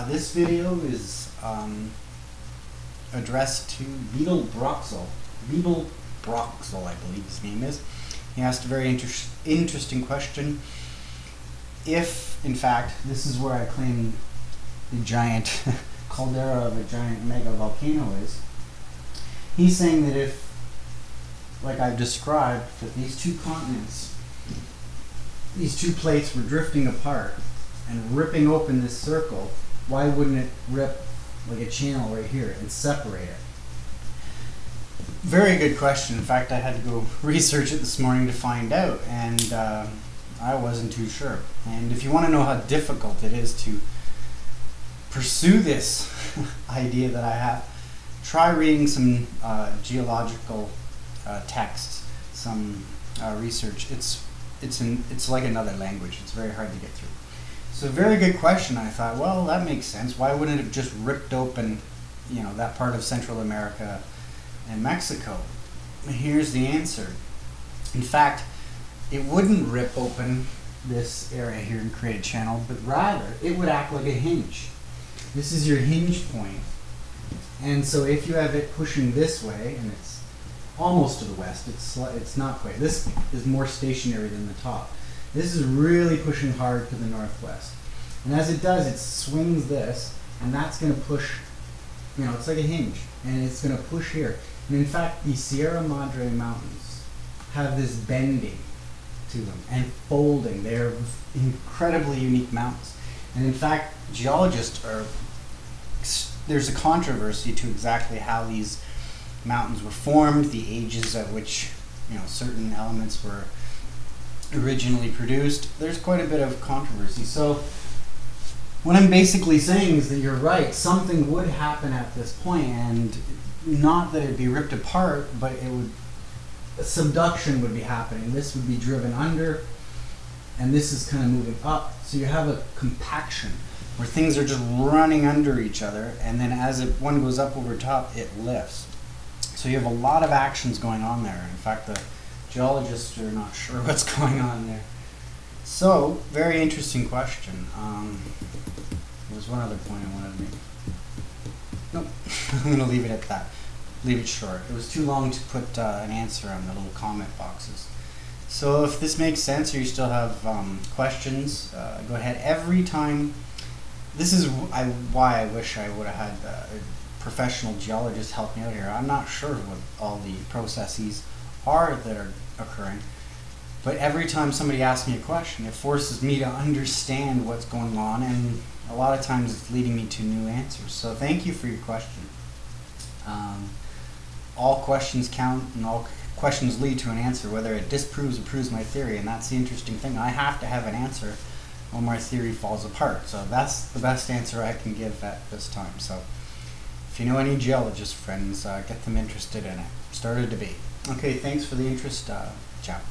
This video is addressed to Beeblebroxl. Beeblebroxl, I believe his name is. He asked a very interesting question. If, in fact, this is where I claim the giant caldera of a giant mega volcano is, he's saying that if, like I've described, that these two continents, these two plates were drifting apart and ripping open this circle, why wouldn't it rip like a channel right here and separate it? Very good question. In fact, I had to go research it this morning to find out, and I wasn't too sure. And if you want to know how difficult it is to pursue this idea that I have, try reading some geological texts, some research. It's like another language. It's very hard to get through. So very good question. I thought, well, that makes sense. Why wouldn't it have just ripped open, that part of Central America and Mexico? Here's the answer. In fact, it wouldn't rip open this area here and create a channel, but rather it would act like a hinge. This is your hinge point. And so if you have it pushing this way, and it's almost to the west, it's not quite. This is more stationary than the top. This is really pushing hard to the northwest. And as it does, it swings this, and that's going to push, it's like a hinge, and it's going to push here. And in fact, the Sierra Madre Mountains have this bending to them and folding. They're incredibly unique mountains. And in fact, geologists there's a controversy to exactly how these mountains were formed, the ages at which certain elements were originally produced. There's quite a bit of controversy. So what I'm basically saying is that you're right. Something would happen at this point, and not that it'd be ripped apart, but subduction would be happening. This would be driven under, and this is kind of moving up. So you have a compaction where things are just running under each other, and then as one goes up over top, it lifts. So you have a lot of actions going on there. In fact, the geologists are not sure what's going on there. So, very interesting question. There was one other point I wanted to make. Nope, I'm going to leave it at that. Leave it short. It was too long to put an answer on the little comment boxes. So if this makes sense, or you still have questions, go ahead. Every time, this is why I wish I would have had a professional geologist help me out here. I'm not sure what all the processes are that are occurring, but every time somebody asks me a question, it forces me to understand what's going on, and a lot of times it's leading me to new answers. So thank you for your question. All questions count, and all questions lead to an answer, whether it disproves or proves my theory, and that's the interesting thing. I have to have an answer or my theory falls apart. So that's the best answer I can give at this time. So if you know any geologist friends, get them interested in it. Start a debate. Okay, thanks for the interest. Ciao.